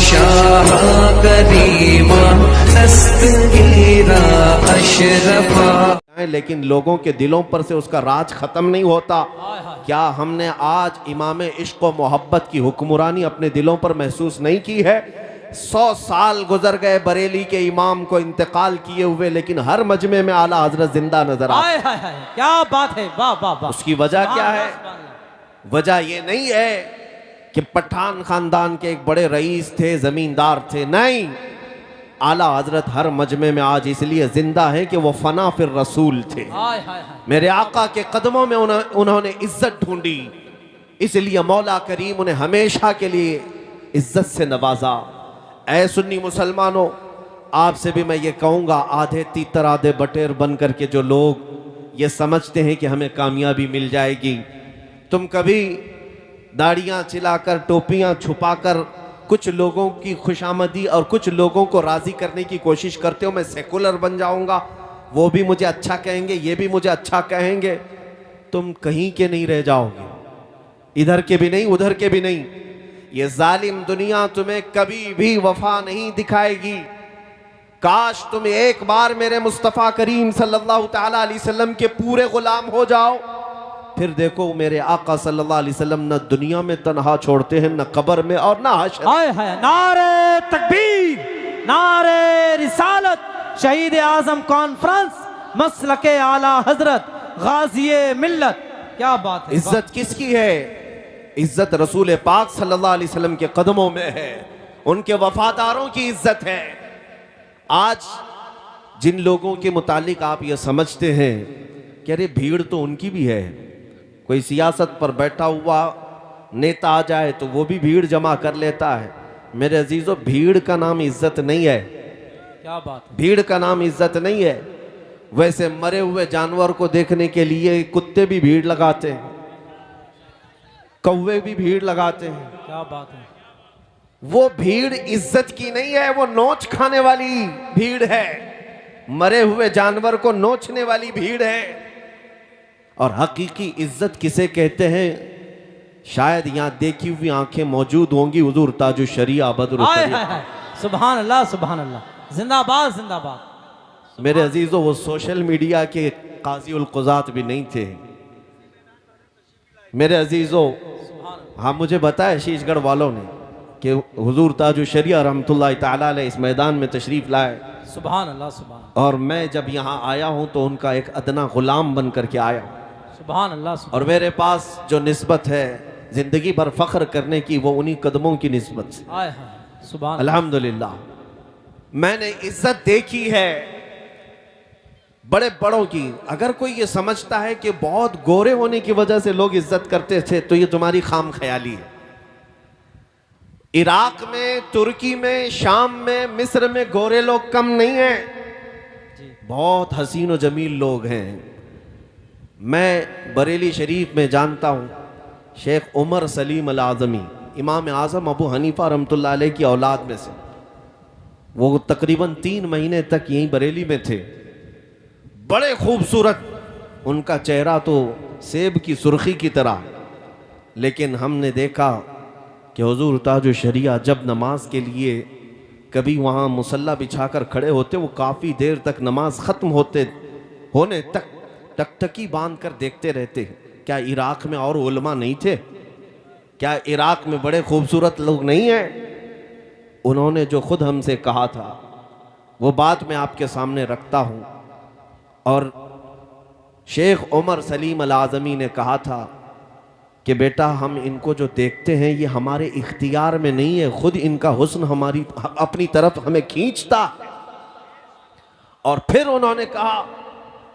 शाह करीमा दस्तगीरा अशरफा। लेकिन लोगों के दिलों पर से उसका राज खत्म नहीं होता। क्या हमने आज इमाम इश्क व मोहब्बत की हुक्मरानी अपने दिलों पर महसूस नहीं की है? 100 साल गुजर गए बरेली के इमाम को इंतकाल किए हुए, लेकिन हर मजमे में आला हजरत जिंदा नजर आए। क्या बात है, वाह वाह वाह। उसकी वजह क्या है? वजह ये नहीं है कि पठान खानदान के एक बड़े रईस थे, जमींदार थे, नहीं। आला हजरत हर मजमे में आज इसलिए जिंदा है कि वो फना फिर रसूल थे। मेरे आका के कदमों में उन्होंने इज्जत ढूंढी, इसलिए मौला करीम उन्हें हमेशा के लिए इज्जत से नवाजा। ऐ सुन्नी मुसलमानों, आपसे भी मैं ये कहूँगा, आधे तीतर आधे बटेर बन करके जो लोग ये समझते हैं कि हमें कामयाबी मिल जाएगी, तुम कभी दाढ़ियाँ चिलाकर टोपियाँ छुपाकर कुछ लोगों की खुशामदी और कुछ लोगों को राज़ी करने की कोशिश करते हो। मैं सेकुलर बन जाऊँगा, वो भी मुझे अच्छा कहेंगे, ये भी मुझे अच्छा कहेंगे। तुम कहीं के नहीं रह जाओगे, इधर के भी नहीं उधर के भी नहीं। ये जालिम दुनिया तुम्हें कभी भी वफा नहीं दिखाएगी। काश तुम एक बार मेरे मुस्तफ़ा करीम सल्लल्लाहु ताला अलैहि वसल्लम के पूरे गुलाम हो जाओ, फिर देखो मेरे आका सल्लल्लाहु अलैहि वसल्लम न दुनिया में तन्हा छोड़ते हैं, न कब्र में और न हश्र। नारे तकबीर, नारे रिसालत, शहीद आजम कॉन्फ्रेंस, मसलके आला हजरत, गाज़िए मिल्लत। क्या बात है। इज्जत किसकी है? इज्जत रसूल पाक सल्लल्लाहु अलैहि वसल्लम के कदमों में है, उनके वफादारों की इज्जत है। आज जिन लोगों के मुतालिक आप ये समझते हैं कि अरे भीड़ तो उनकी भी है, कोई सियासत पर बैठा हुआ नेता आ जाए तो वो भी भीड़ जमा कर लेता है। मेरे अजीजों, भीड़ का नाम इज्जत नहीं है। क्या बात है। भीड़ का नाम इज्जत नहीं है। वैसे मरे हुए जानवर को देखने के लिए कुत्ते भी भीड़ लगाते हैं, कौवे भी भीड़ लगाते हैं। क्या बात है। वो भीड़ इज्जत की नहीं है, वो नोच खाने वाली भीड़ है। मरे हुए जानवर को नोचने वाली भीड़ है। और हकीकी इज्जत किसे कहते हैं? शायद यहाँ देखी हुई आंखें मौजूद होंगी, हुजूर ताजु शरिया बदर। सुभान अल्लाह, सुभान अल्लाह, जिंदाबाद जिंदाबाद। मेरे अजीजों, वो सोशल मीडिया के काजी उल कुज़ात भी नहीं थे। मेरे अजीजों, हाँ, मुझे बताया शीशगढ़ वालों ने कि हुजूर ताजु शरिया रहमतुल्लाह ताला अलैह इस मैदान में तशरीफ लाए। सुभान अल्लाह, सुभान। और मैं जब यहाँ आया हूँ तो उनका एक अदना गुलाम बन करके आया हूँ। सुभान अल्लाह, सुभान। और मेरे पास जो निस्बत है जिंदगी भर फख्र करने की, वो उन्हीं कदमों की निस्बत से। सुभान अल्हम्दुलिल्लाह मैंने इज्जत देखी है बड़े बड़ों की। अगर कोई ये समझता है कि बहुत गोरे होने की वजह से लोग इज्जत करते थे, तो ये तुम्हारी खाम ख्याली है। इराक में, तुर्की में, शाम में, मिस्र में गोरे लोग कम नहीं हैं, बहुत हसीन और जमील लोग हैं। मैं बरेली शरीफ में जानता हूँ शेख उमर सलीम अल आज़मी, इमाम आज़म अबू हनीफा रहमतुल्लाह अलैह की औलाद में से। वो तकरीबन 3 महीने तक यहीं बरेली में थे। बड़े खूबसूरत, उनका चेहरा तो सेब की सुर्खी की तरह। लेकिन हमने देखा कि हुजूर ताजु शरिया जब नमाज के लिए कभी वहाँ मुसल्ला बिछाकर खड़े होते, वो काफ़ी देर तक नमाज ख़त्म होने तक टकटकी बांध कर देखते रहते। क्या इराक में और उलमा नहीं थे? क्या इराक में बड़े खूबसूरत लोग नहीं हैं? उन्होंने जो खुद हमसे कहा था वो बात मैं आपके सामने रखता हूँ। और शेख उमर सलीम अल आज़मी ने कहा था कि बेटा, हम इनको जो देखते हैं ये हमारे इख्तियार में नहीं है, खुद इनका हुस्न हमारी अपनी तरफ हमें खींचता। और फिर उन्होंने कहा,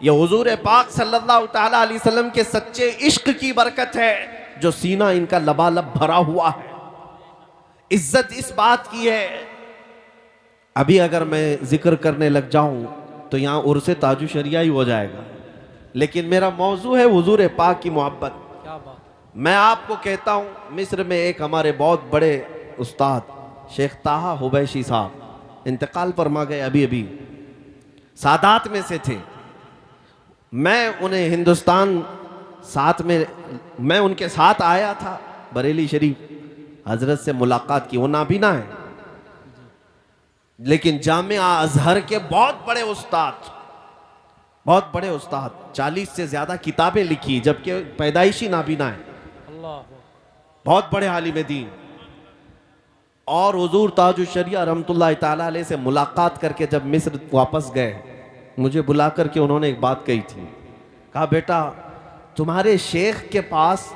ये हुजूर पाक सल्लल्लाहु ताला अलैहि वसल्लम के सच्चे इश्क की बरकत है जो सीना इनका लबालब भरा हुआ है। इज्जत इस बात की है। अभी अगर मैं जिक्र करने लग जाऊं तो यहाँ उर्से ताजु शरिया ही हो जाएगा, लेकिन मेरा मौजू है हुजूर पाक की मोहब्बत। क्या बात। मैं आपको कहता हूँ, मिस्र में एक हमारे बहुत बड़े उस्ताद शेख ताहा हुबैशी साहब इंतकाल फरमा गए, अभी अभी सादात में से थे। मैं उन्हें हिंदुस्तान साथ में, मैं उनके साथ आया था बरेली शरीफ, हजरत से मुलाकात की। वो नाबीना है, लेकिन जामिया अजहर के बहुत बड़े उस्ताद, बहुत बड़े उस्ताद, 40 से ज्यादा किताबें लिखी, जबकि पैदाइशी नाबीना है, अल्लाह बहुत बड़े आलिम दीन। और हुजूर ताजुश शरिया रहमतुल्लाह ताला अलैह से मुलाकात करके जब मिस्र वापस गए, मुझे बुला करके उन्होंने एक बात कही थी। कहा बेटा तुम्हारे शेख के पास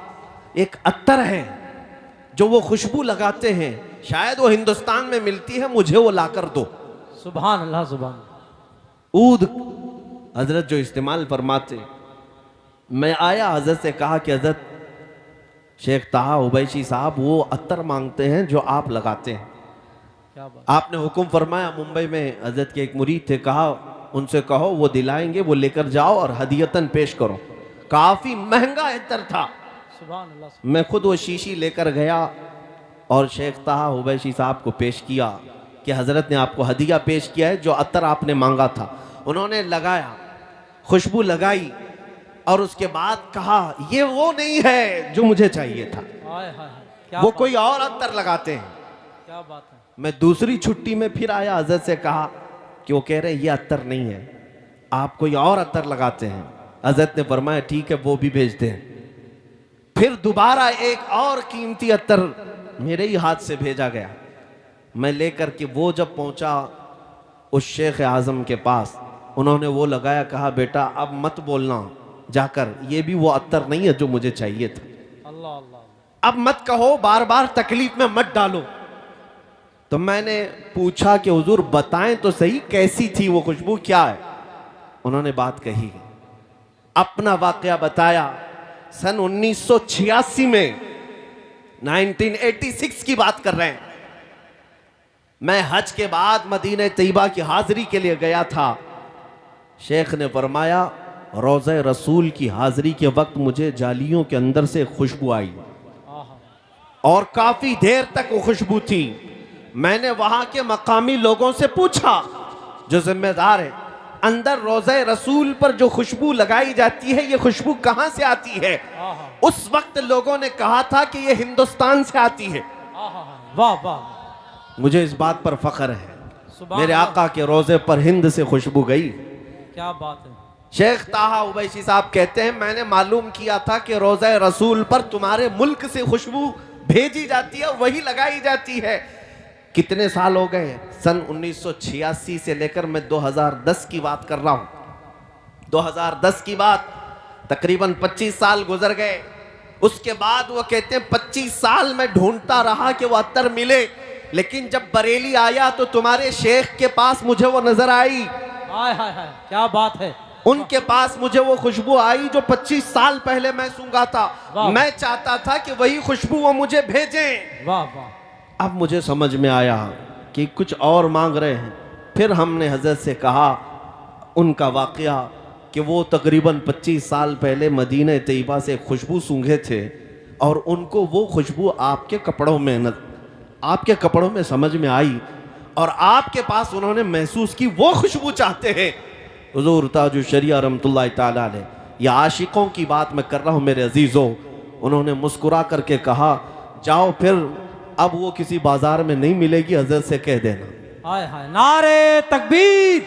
एक अत्तर है जो वो खुशबू लगाते हैं, शायद वो हिंदुस्तान में मिलती है, मुझे वो लाकर दो। सुभान अल्लाह सुभान। ऊद हजरत जो इस्तेमाल फरमाते, मैं आया हजरत से कहा कि हजरत शेख ताहा उबैशी साहब वो अत्तर मांगते हैं जो आप लगाते हैं। क्या बात। आपने हुक्म फरमाया, मुंबई में हजरत के एक मुरीद थे, कहा उनसे कहो वो दिलाएंगे, वो लेकर जाओ और हदियतन पेश करो। काफी महंगा अत्तर था। सुभान अल्लाह। मैं खुद वो शीशी लेकर गया और शेख ताहा उबैशी साहब को पेश किया कि हजरत ने आपको हदिया पेश किया है, जो अत्तर आपने मांगा था। उन्होंने लगाया, खुशबू लगाई और उसके बाद कहा ये वो नहीं है जो मुझे चाहिए था, हाय हाय, क्या वो बात- कोई और अत्तर लगाते हैं। क्या बात है। मैं दूसरी छुट्टी में फिर आया, हजरत से कहा कि वो कह रहे हैं ये अत्तर नहीं है, आप कोई और अत्तर लगाते हैं। हजरत ने फरमाया ठीक है वो भी भेजते हैं। फिर दोबारा एक और कीमती अत्तर मेरे ही हाथ से भेजा गया। मैं लेकर के वो जब पहुंचा उस शेख आजम के पास, उन्होंने वो लगाया, कहा बेटा अब मत बोलना जाकर, ये भी वो अत्तर नहीं है जो मुझे चाहिए था, अल्लाह अल्लाह। अब मत कहो, बार बार तकलीफ में मत डालो। तो मैंने पूछा कि हुजूर बताएं तो सही कैसी थी वो खुशबू, क्या है? उन्होंने बात कही, अपना वाकया बताया। सन 1986 में, 1986 की बात कर रहे हैं, मैं हज के बाद मदीने तैयबा की हाजिरी के लिए गया था। शेख ने फरमाया रोज़े रसूल की हाजिरी के वक्त मुझे जालियों के अंदर से खुशबू आई और काफी देर तक वो खुशबू थी। मैंने वहां के मकामी लोगों से पूछा जो जिम्मेदार है, अंदर रोज़े रसूल पर जो खुशबू लगाई जाती है ये खुशबू कहां से आती है? उस वक्त लोगों ने कहा था कि ये हिंदुस्तान से आती है। वाह वाह, मुझे इस बात पर फख्र है, सुभान मेरे अल्लाह। आका के रोजे पर हिंद से खुशबू गई। क्या बात है। शेख ताहा उबैशी साहब कहते हैं मैंने मालूम किया था कि रोज़े रसूल पर तुम्हारे मुल्क से खुशबू भेजी जाती है, वही लगाई जाती है। कितने साल हो गए? सन 1986 से लेकर मैं 2010 की बात कर रहा हूं। 2010 की बात, तकरीबन 25 साल गुजर गए। उसके बाद वो कहते हैं 25 साल में ढूंढता रहा कि वो अत्तर मिले, लेकिन जब बरेली आया तो तुम्हारे शेख के पास मुझे वो नजर आई। हाय हाय हाय, क्या बात है। उनके पास मुझे वो खुशबू आई जो 25 साल पहले मैं सूंघा था। वाह। मैं चाहता था कि वही खुशबू वो मुझे भेजें। वाह वाह। अब मुझे समझ में आया कि कुछ और मांग रहे हैं। फिर हमने हजरत से कहा उनका वाकया कि वो तकरीबन 25 साल पहले मदीने तैयबा से खुशबू सूंघे थे और उनको वो खुशबू आपके कपड़ों में समझ में आई और आपके पास उन्होंने महसूस की, वो खुशबू चाहते हैं। हुजूर ताजुश शरिया रहमतुल्लाह ताला अलैह, ये आशिकों की बात मैं कर रहा हूँ मेरे अजीजों। उन्होंने मुस्कुरा करके कहा जाओ फिर, अब वो किसी बाजार में नहीं मिलेगी, हजरत से कह देना। हाय हाय, नारे तकबीर,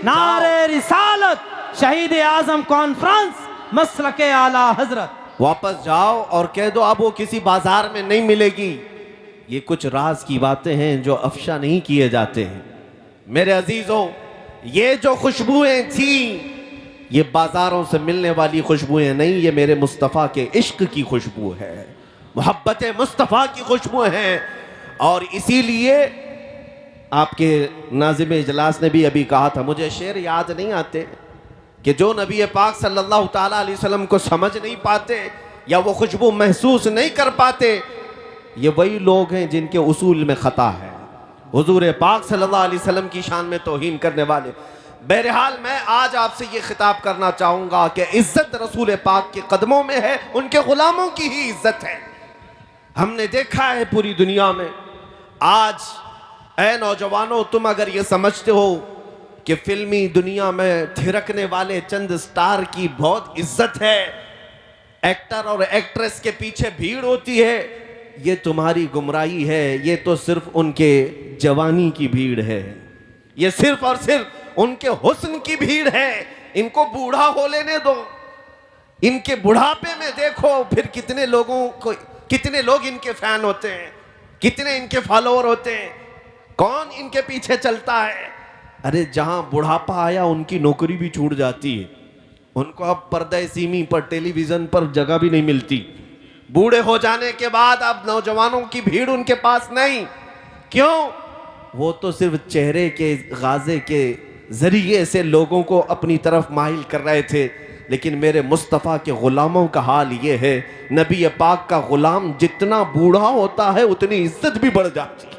नारे रिसालत, शहीद आजम कॉन्फ्रेंस, मसलके आला हजरत। वापस जाओ और कह दो अब वो किसी बाजार में नहीं मिलेगी। ये कुछ राज की बातें हैं जो अफशा नहीं किए जाते हैं। मेरे अजीजों, ये जो खुशबुएं थी ये बाजारों से मिलने वाली खुशबुएं नहीं, ये मेरे मुस्तफ़ा के इश्क की खुशबू है, मोहब्बत मुस्तफ़ा की खुशबू हैं। और इसीलिए आपके नाज़िम इजलास ने भी अभी कहा था, मुझे शेर याद नहीं आते, कि जो नबी पाक सल्लल्लाहु ताला अलैहि वसल्लम को समझ नहीं पाते या वो खुशबू महसूस नहीं कर पाते, ये वही लोग हैं जिनके उसूल में खता है, हुजूर पाक सल्लल्लाहु अलैहि वसल्लम की शान में तौहीन करने वाले। बहरहाल मैं आज आपसे ये खिताब करना चाहूँगा कि इज़्ज़त रसूल पाक के कदमों में है, उनके ग़ुलामों की ही इज़्ज़त है। हमने देखा है पूरी दुनिया में आज, ऐ नौजवानों, तुम अगर ये समझते हो कि फिल्मी दुनिया में थिरकने वाले चंद स्टार की बहुत इज्जत है, एक्टर और एक्ट्रेस के पीछे भीड़ होती है, ये तुम्हारी गुमराही है। ये तो सिर्फ उनके जवानी की भीड़ है। ये सिर्फ और सिर्फ उनके हुस्न की भीड़ है। इनको बूढ़ा हो लेने दो, इनके बुढ़ापे में देखो फिर कितने लोग इनके फैन होते हैं, कितने इनके फॉलोअर होते हैं, कौन इनके पीछे चलता है। अरे जहां बुढ़ापा आया उनकी नौकरी भी छूट जाती है, उनको अब पर्दे सीमी पर टेलीविजन पर जगह भी नहीं मिलती। बूढ़े हो जाने के बाद अब नौजवानों की भीड़ उनके पास नहीं। क्यों? वो तो सिर्फ चेहरे के गाजे के जरिए से लोगों को अपनी तरफ माहिल कर रहे थे, लेकिन मेरे मुस्तफ़ा के गुलामों का हाल ये है, नबी पाक का गुलाम जितना बूढ़ा होता है उतनी इज्जत भी बढ़ जाती है।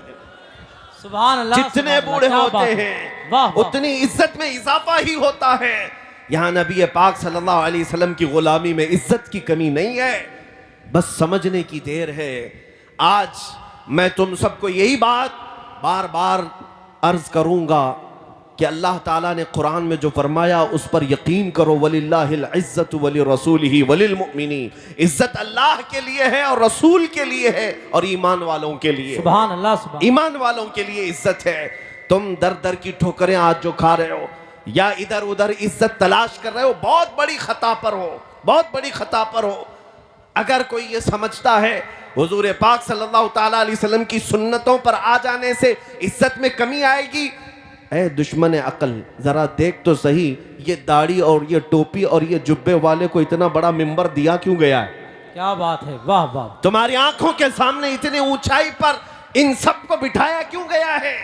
सुभान अल्लाह, जितने बूढ़े होते हैं वाह, वाह। उतनी इज्जत में इजाफा ही होता है। यहाँ नबी पाक सल्लल्लाहु अलैहि वसल्लम की गुलामी में इज्जत की कमी नहीं है, बस समझने की देर है। आज मैं तुम सबको यही बात बार बार अर्ज करूंगा कि अल्लाह ताला ने कुरान में जो फरमाया उस पर यकीन करो। वलिल्लाहिल इज्जतु वली रसूलिही वलिल मुमिनीन, इज्जत अल्लाह के लिए है और रसूल के लिए है और ईमान वालों के लिए। सुभान अल्लाह, सुभान। ईमान वालों के लिए इज्जत है। तुम दर दर की ठोकरें आज जो खा रहे हो या इधर उधर इज्जत तलाश कर रहे हो, बहुत बड़ी खता पर हो, बहुत बड़ी खता पर हो। अगर कोई ये समझता है हुजूर पाक सल्लल्लाहु ताला अलैहि वसल्लम की सुन्नतों पर आ जाने से इज्जत में कमी आएगी, ऐ दुश्मन अकल जरा देख तो सही, ये दाढ़ी और ये टोपी और ये जुब्बे वाले को इतना बड़ा मिंबर दिया क्यों गया है? क्या बात है, वाह वाह। तुम्हारी आंखों के सामने इतनी ऊंचाई पर इन सबको बिठाया क्यों गया है?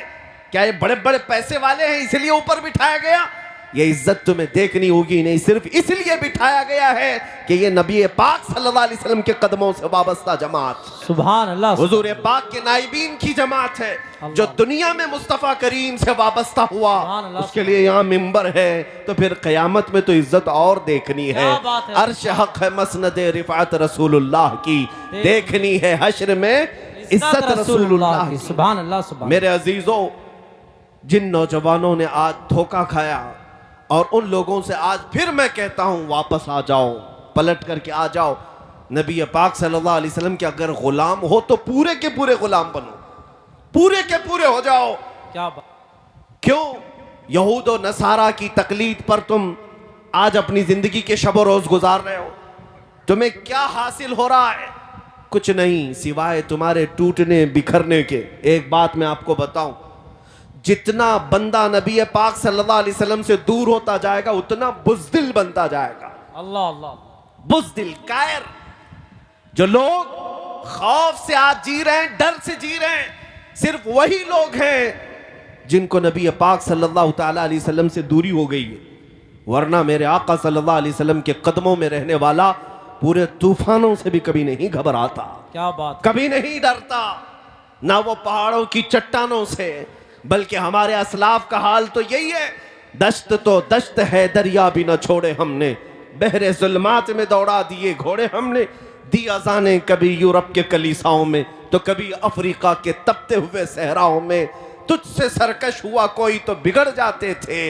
क्या ये बड़े बड़े पैसे वाले हैं इसलिए ऊपर बिठाया गया? ये इज्जत तुम्हें देखनी होगी, नहीं सिर्फ इसलिए बिठाया गया है कि ये नबी पाक सल्लल्लाहु अलैहि वसल्लम के कदमों से वाबस्ता जमात, सुभान अल्लाह, हुजूर पाक के नाइबीन की जमात है जो दुनिया में मुस्तफ़ा करीम से वाबस्ता हुआ, उसके लिए यहाँ मिंबर है। तो फिर क़यामत में तो इज्जत और देखनी है। अर्श हक है मसनद रिफात रसूलुल्लाह की देखनी है, हश्र में इज्जत रसूलुल्लाह की। सुभान अल्लाह, सुभान। मेरे अजीजों, जिन नौजवानों ने आज धोखा खाया और उन लोगों से आज फिर मैं कहता हूं वापस आ जाओ, पलट करके आ जाओ। नबी पाक सल्लल्लाहु अलैहि वसल्लम के अगर गुलाम हो तो पूरे के पूरे गुलाम बनो, पूरे के पूरे हो जाओ। क्या बात। क्यों यहूद और नसारा की तकलीद पर तुम आज अपनी जिंदगी के शब रोज गुजार रहे हो? तुम्हें क्या हासिल हो रहा है? कुछ नहीं सिवाय तुम्हारे टूटने बिखरने के। एक बात मैं आपको बताऊं, जितना बंदा नबी पाक सल्लल्लाहु अलैहि वसल्लम से दूर होता जाएगा उतना बुज़दिल बनता जाएगा। अल्लाह अल्लाह। बुज़दिल, कायर। जो लोग खौफ से आज जी रहे हैं, डर से जी रहे हैं, सिर्फ वही लोग हैं जिनको नबी पाक सल्लल्लाहु ताला अलैहि वसल्लम से दूरी हो गई है। वरना मेरे आका सल्लल्लाहु अलैहि वसल्लम के कदमों में रहने वाला पूरे तूफानों से भी कभी नहीं घबराता। क्या बात। कभी नहीं डरता, ना वो पहाड़ों की चट्टानों से, बल्कि हमारे असलाफ का हाल तो यही है। दश्त तो दश्त है, दरिया भी न छोड़े हमने, बहरे जुल्मात में दौड़ा दिए घोड़े हमने। दी अजाने कभी यूरोप के कलीसाओं में तो कभी अफ्रीका के तपते हुए सहराओं में। तुझसे सरकश हुआ कोई तो बिगड़ जाते थे,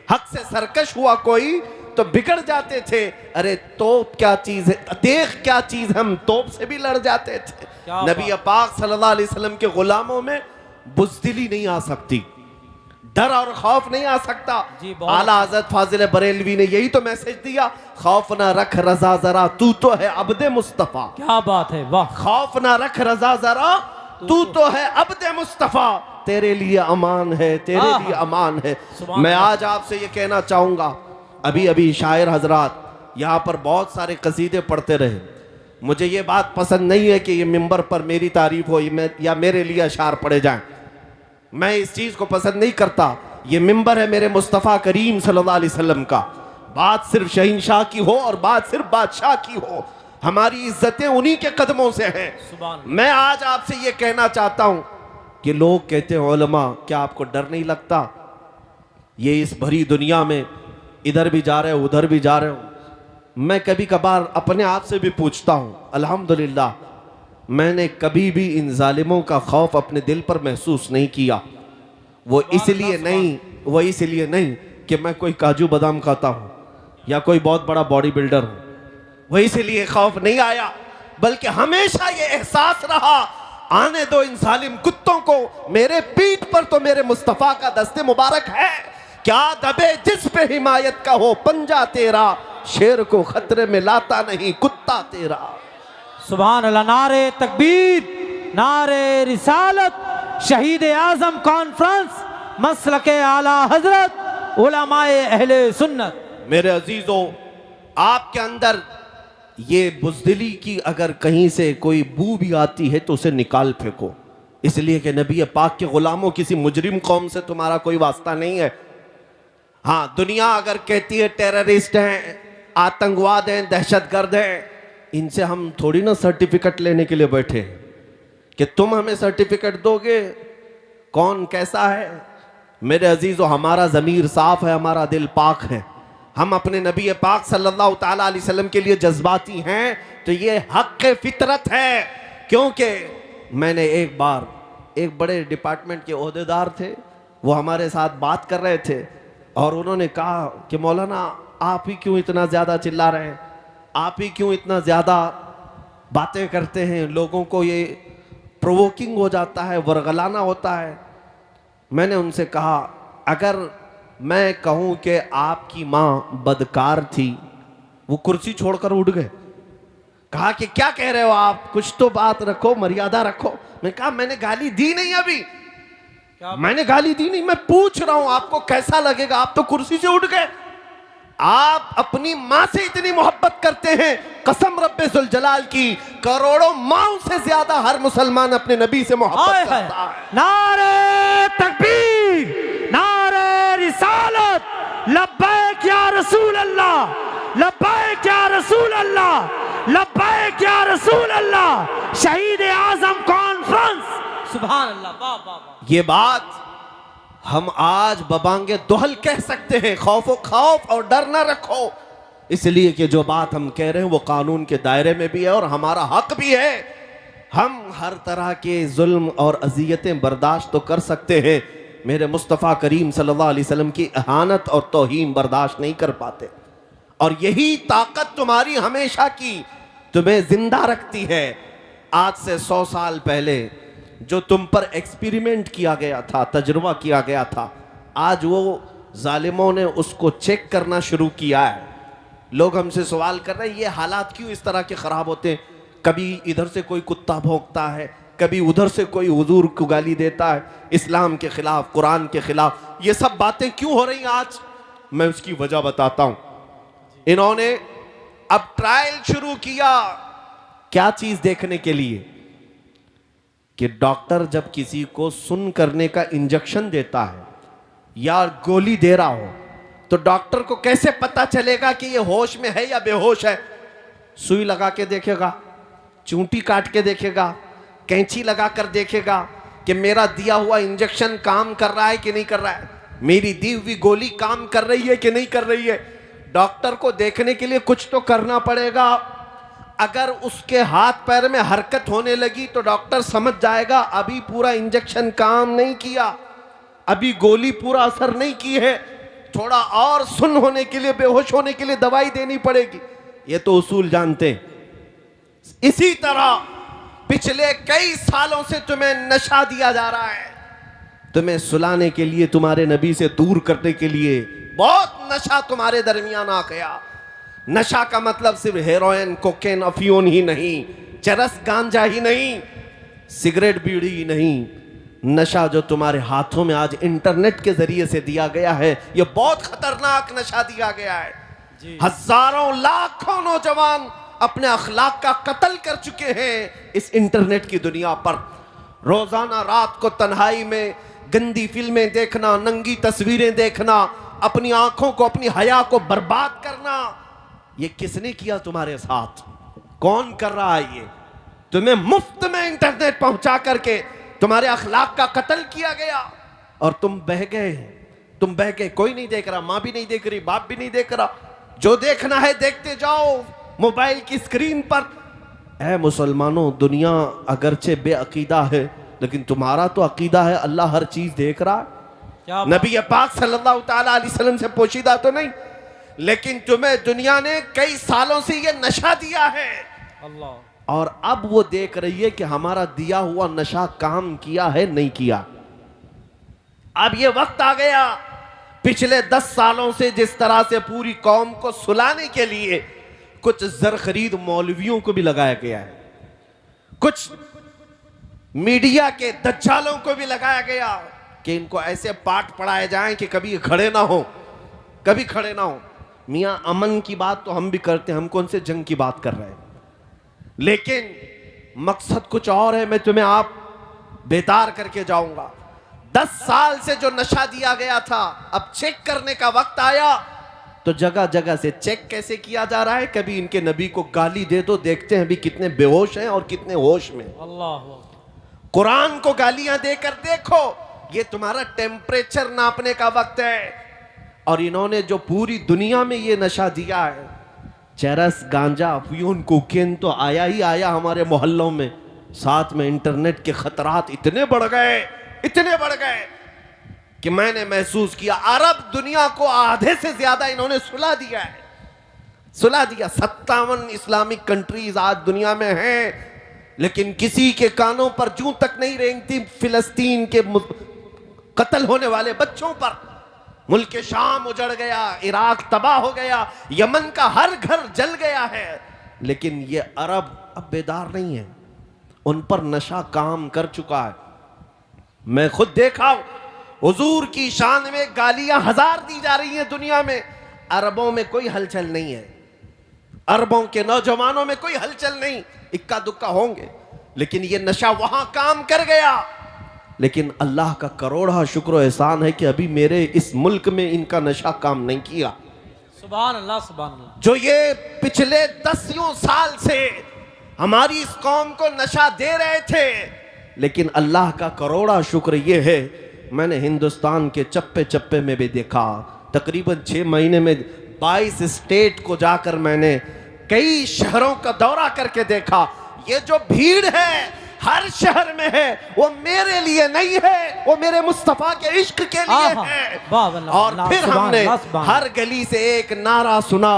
हक से सरकश हुआ कोई तो बिगड़ जाते थे। अरे तोप क्या चीज है, देख क्या चीज, हम तोप से भी लड़ जाते थे। नबी पाक सल्लल्लाहु अलैहि वसल्लम के गुलामों में बुज़दिली नहीं आ सकती, डर और खौफ नहीं आ सकता। आला हज़रत फाजिल बरेलवी ने यही तो मैसेज दिया, खौफ ना रख रजा जरा तू तो है अब्दे मुस्तफ़ा। क्या बात है, वाह। खौफ ना रख रजा जरा तू तो है अब्दे मुस्तफ़ा, तेरे लिए अमान है, तेरे लिए अमान है। मैं आज आपसे ये कहना चाहूंगा, अभी अभी शायर हजरात यहाँ पर बहुत सारे कसीदे पढ़ते रहे। मुझे ये बात पसंद नहीं है कि ये मिंबर पर मेरी तारीफ हो या मेरे लिए अशार पढ़े जाएं। मैं इस चीज को पसंद नहीं करता। ये मिंबर है मेरे मुस्तफ़ा करीम सल्लल्लाहु अलैहि वसल्लम का। बात सिर्फ शहींशाह की हो और बात सिर्फ बादशाह की हो, हमारी इज्जतें उन्हीं के कदमों से हैं। मैं आज आपसे ये कहना चाहता हूं कि लोग कहते हैं उलमा, क्या आपको डर नहीं लगता? ये इस भरी दुनिया में इधर भी जा रहे हो उधर भी जा रहे हो। मैं कभी कभार अपने आप से भी पूछता हूं, अल्हम्दुलिल्लाह मैंने कभी भी इन जालिमों का खौफ अपने दिल पर महसूस नहीं किया। वो इसलिए नहीं कि मैं कोई काजू बादाम खाता हूं या कोई बहुत बड़ा बॉडी बिल्डर हूं, वो इसलिए खौफ नहीं आया, बल्कि हमेशा ये एहसास रहा आने दो इन जालिम कुत्तों को, मेरे पीठ पर तो मेरे मुस्तफा का दस्ते मुबारक है, क्या दबे जिस पे हिमायत का हो पंजा तेरा, शेर को खतरे में लाता नहीं कुत्ता तेरा। सुभान अल्लाह। नारे तकबीर, नारे रिसालत, शहीद आजम कॉन्फ्रेंस, मसलके आला हजरत, उलमाए अहले सुन्नत। मेरे अजीजों, आपके अंदर ये बुज़दिली की अगर कहीं से कोई बू भी आती है तो उसे निकाल फेंको, इसलिए कि नबी पाक के गुलामों किसी मुजरिम कौम से तुम्हारा कोई वास्ता नहीं है। हाँ, दुनिया अगर कहती है टेररिस्ट हैं, आतंकवाद हैं, दहशतगर्द हैं, इनसे हम थोड़ी ना सर्टिफिकेट लेने के लिए बैठे हैं कि तुम हमें सर्टिफिकेट दोगे, कौन कैसा है। मेरे अजीजों, हमारा ज़मीर साफ है, हमारा दिल पाक है, हम अपने नबी पाक सल्लल्लाहु ताला अलैहि वसल्लम के लिए जज्बाती हैं, तो ये हक़ फितरत है। क्योंकि मैंने एक बार एक बड़े डिपार्टमेंट के ओहदेदार थे, वो हमारे साथ बात कर रहे थे और उन्होंने कहा कि मौलाना आप ही क्यों इतना ज़्यादा चिल्ला रहे हैं, आप ही क्यों इतना ज़्यादा बातें करते हैं, लोगों को ये प्रोवोकिंग हो जाता है, वरगलाना होता है। मैंने उनसे कहा, अगर मैं कहूं कि आपकी माँ बदकार थी, वो कुर्सी छोड़कर उठ गए। कहा कि क्या कह रहे हो आप, कुछ तो बात रखो, मर्यादा रखो। मैं कहा मैंने गाली दी नहीं, अभी मैंने गाली दी नहीं, मैं पूछ रहा हूं आपको कैसा लगेगा, आप तो कुर्सी से उठ गए। आप अपनी माँ से इतनी मोहब्बत करते हैं, कसम रब्बे जुल जलाल की, करोड़ों माओं से ज्यादा हर मुसलमान अपने नबी से मोहब्बत करता है। नारे तकबीर, नारे रिसालत, लब्बैक या रसूल अल्लाह, लब्बैक या रसूल अल्लाह, लब्बैक या रसूल अल्लाह, शहीद आजम कॉन्फ्रेंस। सुभान अल्लाह, वाह वाह वाह। ये बात हम आज बबांगे दुहल कह सकते हैं, खौफ और डर ना रखो, इसलिए कि जो बात हम कह रहे हैं वो कानून के दायरे में भी है और हमारा हक भी है। हम हर तरह के जुल्म और अजियतें बर्दाश्त तो कर सकते हैं, मेरे मुस्तफ़ा करीम सल्लल्लाहु अलैहि वसल्लम की इहानत और तौहीन बर्दाश्त नहीं कर पाते। और यही ताकत तुम्हारी हमेशा की तुम्हें जिंदा रखती है। आज से 100 साल पहले जो तुम पर एक्सपेरिमेंट किया गया था, तजुर्बा किया गया था, आज वो जालिमों ने उसको चेक करना शुरू किया है। लोग हमसे सवाल कर रहे हैं ये हालात क्यों इस तरह के ख़राब होते हैं, कभी इधर से कोई कुत्ता भौंकता है, कभी उधर से कोई हुजूर को गाली देता है, इस्लाम के खिलाफ, कुरान के खिलाफ, ये सब बातें क्यों हो रही हैं आज। मैं उसकी वजह बताता हूँ। इन्होंने अब ट्रायल शुरू किया, क्या चीज़ देखने के लिए कि डॉक्टर जब किसी को सुन करने का इंजेक्शन देता है या गोली दे रहा हो तो डॉक्टर को कैसे पता चलेगा कि ये होश में है या बेहोश है। सुई लगा के देखेगा, चूंटी काट के देखेगा, कैंची लगा कर देखेगा कि मेरा दिया हुआ इंजेक्शन काम कर रहा है कि नहीं कर रहा है, मेरी दी हुई गोली काम कर रही है कि नहीं कर रही है। डॉक्टर को देखने के लिए कुछ तो करना पड़ेगा। अगर उसके हाथ पैर में हरकत होने लगी तो डॉक्टर समझ जाएगा अभी पूरा इंजेक्शन काम नहीं किया, अभी गोली पूरा असर नहीं की है, थोड़ा और सुन्न होने के लिए, बेहोश होने के लिए दवाई देनी पड़ेगी। ये तो उसूल जानते हैं। इसी तरह पिछले कई सालों से तुम्हें नशा दिया जा रहा है, तुम्हें सुलाने के लिए, तुम्हारे नबी से दूर करने के लिए बहुत नशा तुम्हारे दरमियान आ गया। नशा का मतलब सिर्फ हेरोइन, कोकेन, अफीन ही नहीं, चरस, गांजा ही नहीं, सिगरेट, बीड़ी ही नहीं। नशा जो तुम्हारे हाथों में आज इंटरनेट के जरिए से दिया गया है, यह बहुत खतरनाक नशा दिया गया है। हजारों लाखों नौजवान अपने अखलाक का कत्ल कर चुके हैं इस इंटरनेट की दुनिया पर। रोजाना रात को तन्हाई में गंदी फिल्में देखना, नंगी तस्वीरें देखना, अपनी आंखों को, अपनी हया को बर्बाद करना, ये किसने किया तुम्हारे साथ, कौन कर रहा है ये। तुम्हें मुफ्त में इंटरनेट पहुंचा करके तुम्हारे अखलाक का कत्ल किया गया और तुम बह गए। तुम बह गए, कोई नहीं देख रहा, माँ भी नहीं देख रही, बाप भी नहीं देख रहा, जो देखना है देखते जाओ मोबाइल की स्क्रीन पर। ऐ मुसलमानों, दुनिया अगरचे बेअकीदा है लेकिन तुम्हारा तो अकीदा है अल्लाह हर चीज देख रहा है। नबी पाक सल्लल्लाहु ताला अलैहि वसल्लम से पोशीदा तो नहीं, लेकिन तुम्हें दुनिया ने कई सालों से ये नशा दिया है। और अब वो देख रही है कि हमारा दिया हुआ नशा काम किया है नहीं किया। अब ये वक्त आ गया, पिछले 10 सालों से जिस तरह से पूरी कौम को सुलाने के लिए कुछ जर खरीद मौलवियों को भी लगाया गया है, कुछ मीडिया के दज्जालों को भी लगाया गया कि इनको ऐसे पाठ पढ़ाए जाएं कि कभी खड़े ना हो, कभी खड़े ना हो। मियां अमन की बात तो हम भी करते हैं, हम कौन से जंग की बात कर रहे हैं, लेकिन मकसद कुछ और है। मैं तुम्हें आप बेदार करके जाऊंगा। 10 साल से जो नशा दिया गया था, अब चेक करने का वक्त आया। तो जगह जगह से चेक कैसे किया जा रहा है, कभी इनके नबी को गाली दे दो, देखते हैं भी कितने बेहोश हैं और कितने होश में। अल्लाह। कुरान को गालियां देकर देखो, ये तुम्हारा टेम्परेचर नापने का वक्त है। और इन्होंने जो पूरी दुनिया में ये नशा दिया है, चरस, गांजा, अफयून, कोकेन तो आया ही आया हमारे मोहल्लों में। साथ में इंटरनेट के खतरात इतने बढ़ गए, इतने बढ़ गए कि मैंने महसूस किया अरब दुनिया को आधे से ज्यादा इन्होंने सुला दिया है, सुला दिया। 57 इस्लामिक कंट्रीज आज दुनिया में हैं, लेकिन किसी के कानों पर जूं तक नहीं रेंगती फिलिस्तीन के कत्ल होने वाले बच्चों पर। मुल्क शाम उजड़ गया, इराक तबाह हो गया, यमन का हर घर जल गया है, लेकिन ये अरब अब बेदार नहीं है, उन पर नशा काम कर चुका है। मैं खुद देखा, हुजूर की शान में गालियां 1000 दी जा रही हैं दुनिया में। अरबों में कोई हलचल नहीं है, अरबों के नौजवानों में कोई हलचल नहीं, इक्का दुक्का होंगे, लेकिन ये नशा वहां काम कर गया। लेकिन अल्लाह का करोड़ा शुक्र एहसान है कि अभी मेरे इस मुल्क में इनका नशा काम नहीं किया। सुभान अल्लाह, सुभान अल्लाह। जो ये पिछले 10 साल से हमारी इस कौम को नशा दे रहे थे, लेकिन अल्लाह का करोड़ा शुक्र ये है, मैंने हिंदुस्तान के चप्पे चप्पे में भी देखा। तकरीबन 6 महीने में 22 स्टेट को जाकर मैंने कई शहरों का दौरा करके देखा। ये जो भीड़ है हर शहर में है, वो मेरे लिए नहीं है, वो मेरे मुस्तफा के इश्क के लिए है। और फिर हमने हर गली से एक नारा सुना,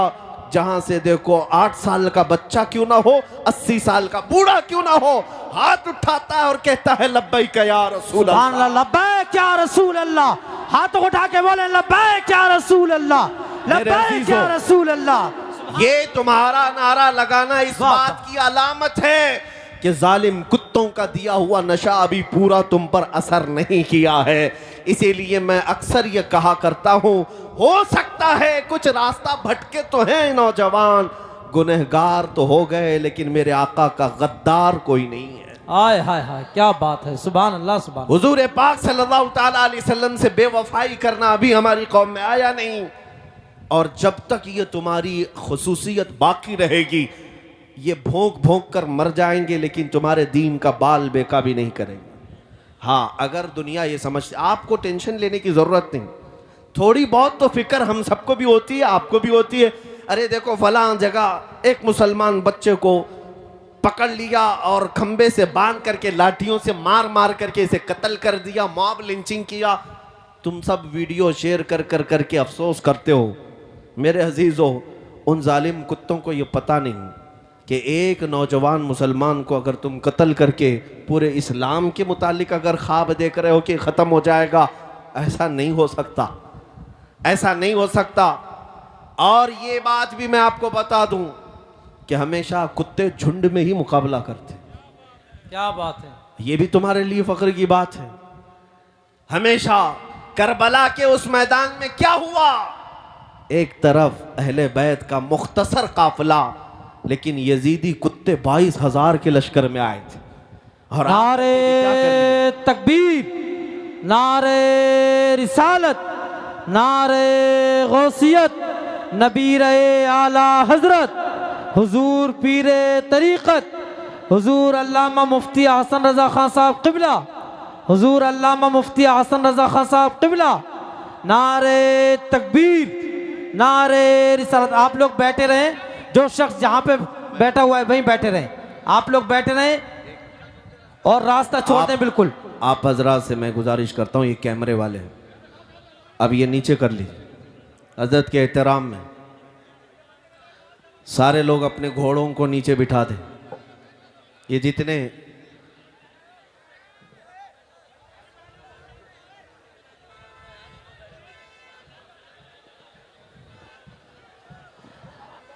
जहां से देखो 8 साल का बच्चा क्यों ना हो, 80 साल का बूढ़ा क्यों ना हो, हाथ उठाता है और कहता है लब्बैक या रसूल अल्लाह, लब्बैक या रसूल अल्लाह। हाथ उठा के बोले लब्बैक या रसूल अल्लाह, लब्बैक या रसूल अल्लाह। ये तुम्हारा नारा लगाना इस बात की अलामत है कि जालिम कुत्तों का दिया हुआ नशा अभी पूरा तुम पर असर नहीं किया है। इसीलिए मैं अक्सर ये कहा करता हूं, हो सकता है कुछ रास्ता भटके तो हैं नौजवान, गुनहगार तो हो गए, लेकिन मेरे आका का गद्दार कोई नहीं है। आय हाय हाय, क्या बात है, सुभान अल्लाह, सुभान। हुजूर पाक सल्लल्लाहु ताला अलैहि वसल्लम से बेवफाई करना अभी हमारी कौम में आया नहीं, और जब तक ये तुम्हारी खुसूसियत बाकी रहेगी, ये भोंक भोंक कर मर जाएंगे, लेकिन तुम्हारे दीन का बाल बेका भी नहीं करेंगे। हाँ, अगर दुनिया ये समझती, आपको टेंशन लेने की जरूरत नहीं, थोड़ी बहुत तो फिक्र हम सबको भी होती है, आपको भी होती है। अरे देखो फलां जगह एक मुसलमान बच्चे को पकड़ लिया और खंबे से बांध करके लाठियों से मार मार करके इसे कत्ल कर दिया, मॉब लिंचिंग किया। तुम सब वीडियो शेयर कर कर करके अफसोस करते हो। मेरे अजीजों, उन जालिम कुत्तों को ये पता नहीं कि एक नौजवान मुसलमान को अगर तुम कत्ल करके पूरे इस्लाम के मुतालिक अगर ख्वाब देख रहे हो कि ख़त्म हो जाएगा, ऐसा नहीं हो सकता, ऐसा नहीं हो सकता। और ये बात भी मैं आपको बता दूं कि हमेशा कुत्ते झुंड में ही मुकाबला करते। क्या बात है, ये भी तुम्हारे लिए फख्र की बात है। हमेशा करबला के उस मैदान में क्या हुआ, एक तरफ अहले बैत का मुख्तसर काफिला, लेकिन यजीदी कुत्ते 22,000 के लश्कर में आए थे। और नारे तकबीर, नारे रिसालत, नारे गौसियत, नबीर आला हजरत, हुजूर पीरे तरीक़त, हुजूर अल्लामा मुफ्ती हसन रजा खान साहब क़िबला, हुजूर अल्लामा मुफ्ती हसन रजा खान साहब क़िबला, नारे तकबीर, नारे रिसालत। आप लोग बैठे रहें, जो शख्स जहाँ पे बैठा हुआ है वहीं बैठे रहें, आप लोग बैठे रहें और रास्ता छोड़ दें बिल्कुल। आप हजरात से मैं गुजारिश करता हूँ, ये कैमरे वाले हैं, अब ये नीचे कर लीजिए। हजरत के एहतराम में सारे लोग अपने घोड़ों को नीचे बिठा दें। ये जितने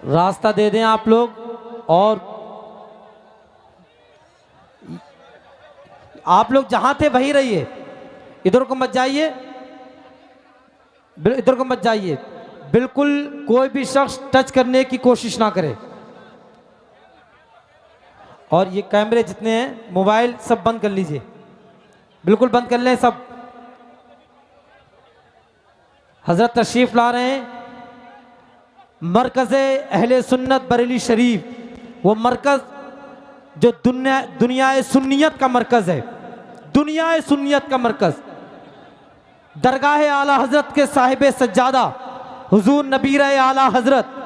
रास्ता दे दें आप लोग, और आप लोग जहां थे वहीं रहिए, इधर को मत जाइए, इधर को मत जाइए, बिल्कुल कोई भी शख्स टच करने की कोशिश ना करे। और ये कैमरे जितने हैं, मोबाइल सब बंद कर लीजिए, बिल्कुल बंद कर लें सब। हजरत तशरीफ ला रहे हैं मरकज़ अहले सुन्नत बरेली शरीफ, वो मरकज़ जो दुनिया सुन्नियत का मरकज़ है, दुनिया सुन्नियत का मरकज़। दरगाह आला हजरत के साहिब सज्जादा हुजूर नबीर आला हजरत